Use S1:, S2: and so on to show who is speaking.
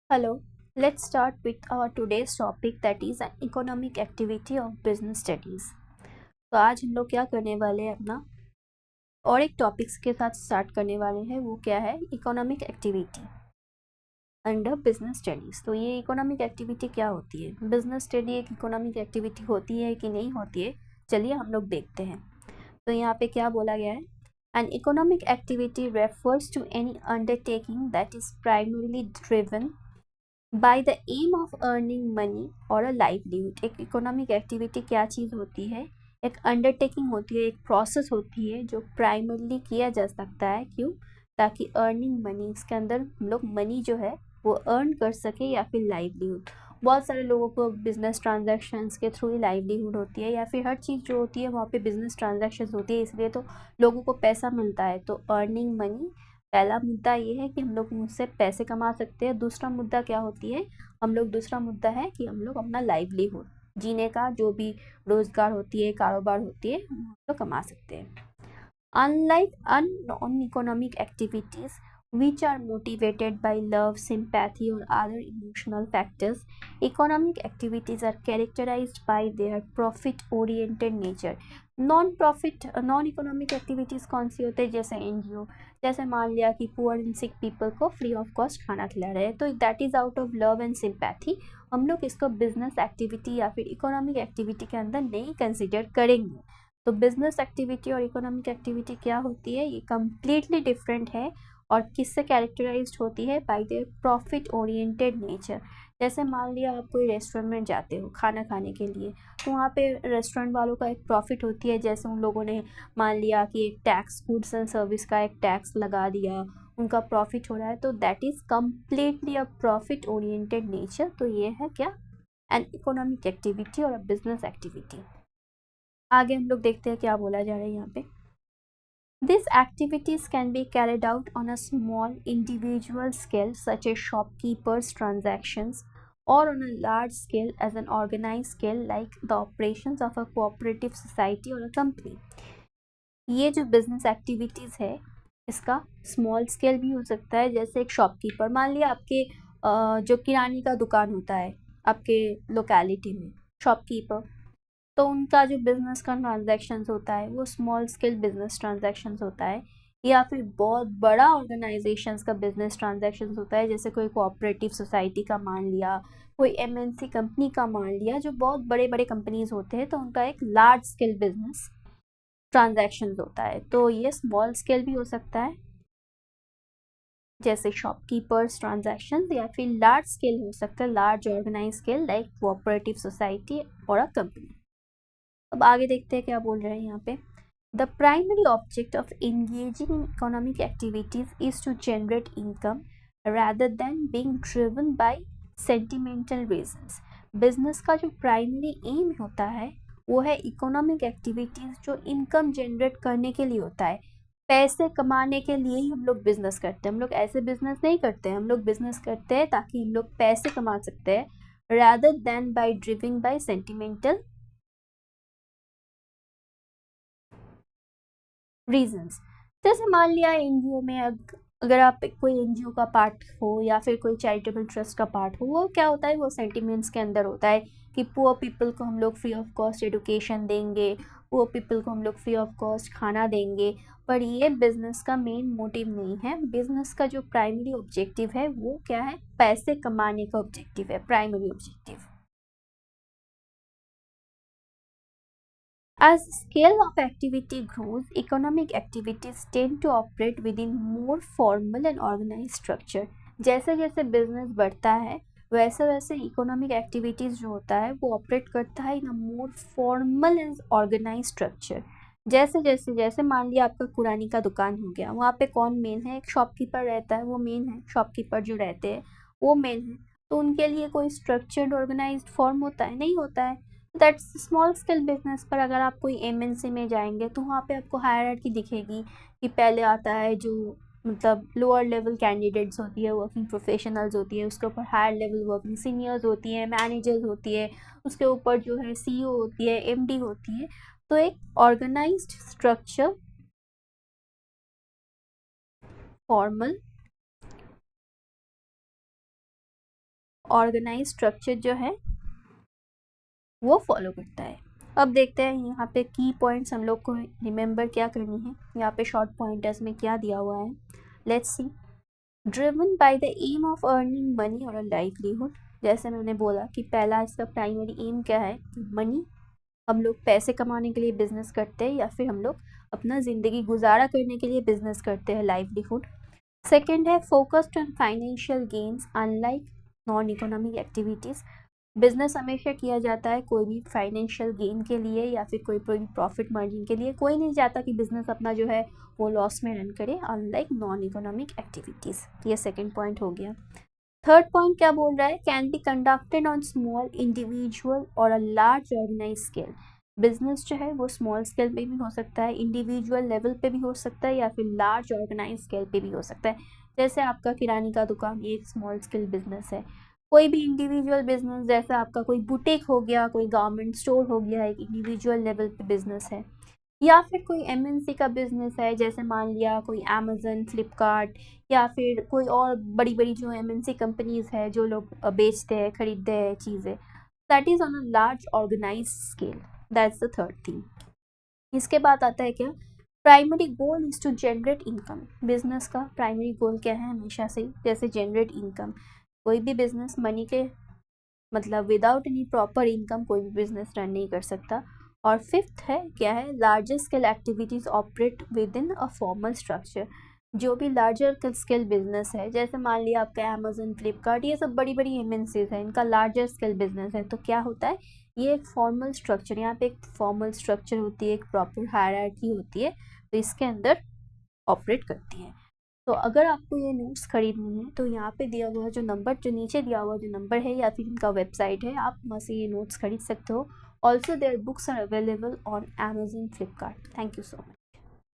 S1: Hello, let's start with our today's topic that is an economic activity of business studies. तो आज हम लोग क्या करने वाले हैं अपना और एक टॉपिक्स के साथ स्टार्ट करने वाले हैं। वो क्या है? Economic activity under business studies. तो ये इकोनॉमिक एक्टिविटी क्या होती है? बिजनेस स्टडी एक इकोनॉमिक एक्टिविटी होती है कि नहीं होती है? चलिए हम लोग देखते हैं। तो यहाँ पे क्या बोला गया है? An economic activity refers to any undertaking that is primarily driven by the aim of earning money और अ लाइवलीहुड। एक इकोनॉमिक एक्टिविटी क्या चीज़ होती है? एक अंडरटेकिंग होती है, एक प्रोसेस होती है जो प्राइमरली किया जा सकता है। क्यों? ताकि अर्निंग मनी, इसके अंदर हम लोग मनी जो है वो अर्न कर सके, या फिर लाइवलीहुड। बहुत सारे लोगों को बिजनेस ट्रांजैक्शंस के थ्रू ही लाइवलीहुड होती है, या फिर हर चीज़ जो होती है वहाँ पे बिजनेस ट्रांजैक्शंस होती है, इसलिए तो लोगों को पैसा मिलता है। तो अर्निंग मनी पहला मुद्दा ये है कि हम लोग उनसे पैसे कमा सकते हैं। दूसरा मुद्दा क्या होती है? दूसरा मुद्दा है कि हम लोग अपना लाइवलीहुड, जीने का जो भी रोजगार होती है, कारोबार होती है, हम लोग कमा सकते हैं। Unlike non-economic activities, which are motivated by love, sympathy, or other emotional factors, economic activities are characterized by their profit-oriented nature. Non economic activities कौन सी होते हैं? जैसे एनजीओ, जैसे मान लिया कि पुअर एंड सिक पीपल को फ्री ऑफ कॉस्ट खाना खिला रहे हैं, तो that is out of love and sympathy. हम लोग इसको बिजनेस एक्टिविटी या फिर इकोनॉमिक एक्टिविटी के अंदर नहीं कंसिडर करेंगे। तो बिजनेस एक्टिविटी और इकोनॉमिक एक्टिविटी क्या होती है? ये कम्प्लीटली डिफरेंट है। और किससे कैरेक्टराइज्ड होती है? Bye their profit oriented nature. जैसे मान लिया आप कोई रेस्टोरेंट में जाते हो खाना खाने के लिए, तो वहाँ पे रेस्टोरेंट वालों का एक प्रॉफिट होती है। जैसे उन लोगों ने मान लिया कि एक टैक्स, गुड्स एंड सर्विस का एक टैक्स लगा दिया, उनका प्रॉफिट हो रहा है, तो that is completely a profit oriented nature. तो ये है क्या? एन इकोनॉमिक एक्टिविटी और अ बिजनेस एक्टिविटी। आगे हम लोग देखते हैं क्या बोला जा रहा है यहाँ पे। These activities can be carried out on a small individual scale, such as shopkeepers' transactions, or on a large scale as an organized scale, like the operations of a cooperative society or a company. ये जो business activities है, इसका small scale भी हो सकता है। जैसे एक शॉपकीपर, मान लिया आपके जो किराने का दुकान होता है आपके लोकेलिटी में, शॉपकीपर, तो उनका जो बिजनेस का ट्रांजैक्शंस होता है वो स्मॉल स्केल बिजनेस ट्रांजैक्शंस होता है। या फिर बहुत बड़ा ऑर्गेनाइजेशंस का बिजनेस ट्रांजैक्शंस होता है, जैसे कोई कोऑपरेटिव सोसाइटी का मान लिया, कोई एमएनसी कंपनी का मान लिया, जो बहुत बड़े बड़े कंपनीज होते हैं, तो उनका एक लार्ज स्केल बिजनेस ट्रांजैक्शंस होता है। तो ये स्मॉल स्केल भी हो सकता है, जैसे शॉपकीपर्स ट्रांजैक्शंस, या फिर लार्ज स्केल हो सकता है, large organise scale like cooperative society और अ कंपनी। अब आगे देखते हैं क्या बोल रहे हैं यहाँ पे। The primary object of engaging in economic activities is to generate income rather than being driven by sentimental reasons। Business का जो प्राइमरी एम होता है वो है इकोनॉमिक एक्टिविटीज जो इनकम जनरेट करने के लिए होता है। पैसे कमाने के लिए ही हम लोग बिजनेस करते हैं। हम लोग ऐसे बिजनेस नहीं करते हैं, हम लोग बिजनेस करते हैं ताकि हम लोग पैसे कमा सकते हैं, rather than by driven by sentimental reasons. जैसे मान लिया एनजीओ में, अगर आप कोई एनजीओ का पार्ट हो या फिर कोई चैरिटेबल ट्रस्ट का पार्ट हो, वो क्या होता है? वो सेंटिमेंट्स के अंदर होता है कि पुअर पीपल को हम लोग फ्री ऑफ कॉस्ट एडुकेशन देंगे, पुअर पीपल को हम लोग फ्री ऑफ कॉस्ट खाना देंगे। पर ये बिजनेस का मेन मोटिव नहीं है। बिजनेस का जो प्राइमरी ऑब्जेक्टिव है वो क्या है? पैसे कमाने का ऑब्जेक्टिव है, primary objective. As the scale of activity grows, economic activities tend to operate within more formal and organized structure। जैसे जैसे बिजनेस बढ़ता है वैसे वैसे इकोनॉमिक एक्टिविटीज़ जो होता है वो ऑपरेट करता है in a more formal and organize structure. जैसे मान लिया आपका कुरानी का दुकान हो गया, वहाँ पे कौन मेन है? एक शॉपकीपर रहता है, वो मेन है। शॉपकीपर जो रहते हैं वो मेन है। तो उनके लिए कोई स्ट्रक्चर्ड ऑर्गेनाइज्ड फॉर्म होता है? नहीं होता है। That's small scale business. पर अगर आप कोई एमएनसी में जाएंगे तो वहाँ पे आपको हायरार्की दिखेगी कि पहले आता है जो लोअर लेवल कैंडिडेट्स होती है, वर्किंग प्रोफेशनल्स होती है, उसके ऊपर हायर लेवल वर्किंग सीनियर्स होती है, मैनेजर्स होती है, उसके ऊपर जो है सीईओ होती है, एमडी होती है। तो एक organised structure, formal organise structure जो है वो फॉलो करता है। अब देखते हैं यहाँ पे की पॉइंट्स हम लोग को रिमेंबर क्या करनी है। यहाँ पे शॉर्ट पॉइंटर्स में क्या दिया हुआ है, let's see. Driven by the aim of earning money और अ लाइवलीहुड। जैसे मैंने बोला कि पहला इसका प्राइमरी एम क्या है, मनी। हम लोग पैसे कमाने के लिए बिजनेस करते हैं या फिर हम लोग अपना ज़िंदगी गुजारा करने के लिए बिजनेस करते हैं, लाइवलीहुड। सेकेंड है focused on financial gains unlike non economic activities. Business हमेशा किया जाता है कोई भी फाइनेंशियल गेन के लिए या फिर कोई प्रॉफिट मार्जिन के लिए। कोई नहीं चाहता कि बिजनेस अपना जो है वो लॉस में रन करे, अनलाइक नॉन इकोनॉमिक एक्टिविटीज़। ये सेकंड पॉइंट हो गया। थर्ड पॉइंट क्या बोल रहा है, can be conducted on small individual और a large organise scale. Business जो है वो स्मॉल स्केल पे भी हो सकता है, इंडिविजुअल लेवल पे भी हो सकता है या फिर लार्ज ऑर्गेनाइज स्केल पे भी हो सकता है। जैसे आपका किराने का दुकान, ये एक स्मॉल स्केल बिजनेस है। कोई भी इंडिविजुअल बिजनेस, जैसे आपका कोई बुटीक हो गया, कोई गारमेंट स्टोर हो गया, एक इंडिविजुअल लेवल पे बिजनेस है। या फिर कोई एमएनसी का बिजनेस है, जैसे मान लिया कोई अमेजन, फ्लिपकार्ट, या फिर कोई और बड़ी बड़ी जो एमएनसी कंपनीज है जो लोग बेचते हैं, खरीदते हैं चीज़ें, that is on a large organise scale. That's the third thing. इसके बाद आता है क्या, primary goal is to generate income. Business का प्राइमरी गोल क्या है हमेशा से, जैसे जनरेट इनकम। कोई भी बिजनेस मनी के मतलब विदाउट एनी प्रॉपर इनकम कोई भी बिजनेस रन नहीं कर सकता। और फिफ्थ है क्या है, larger scale activities operate with in a formal structure. जो भी लार्जर स्केल बिजनेस है, जैसे मान लिया आपका अमेजन, फ्लिपकार्ट, ये सब बड़ी बड़ी एमएनसीज हैं, इनका लार्जर स्केल बिजनेस है, तो क्या होता है, ये एक फॉर्मल स्ट्रक्चर, यहाँ पे एक फॉर्मल स्ट्रक्चर होती है, एक प्रॉपर हायरार्की होती है, तो इसके अंदर ऑपरेट करती है। तो अगर आपको ये नोट्स खरीदनी है तो यहाँ पे दिया हुआ जो नंबर, जो नीचे दिया हुआ जो नंबर है या फिर इनका वेबसाइट है, आप वहाँ से ये नोट्स खरीद सकते हो। Also there books are available on Amazon, Flipkart. Thank you so much.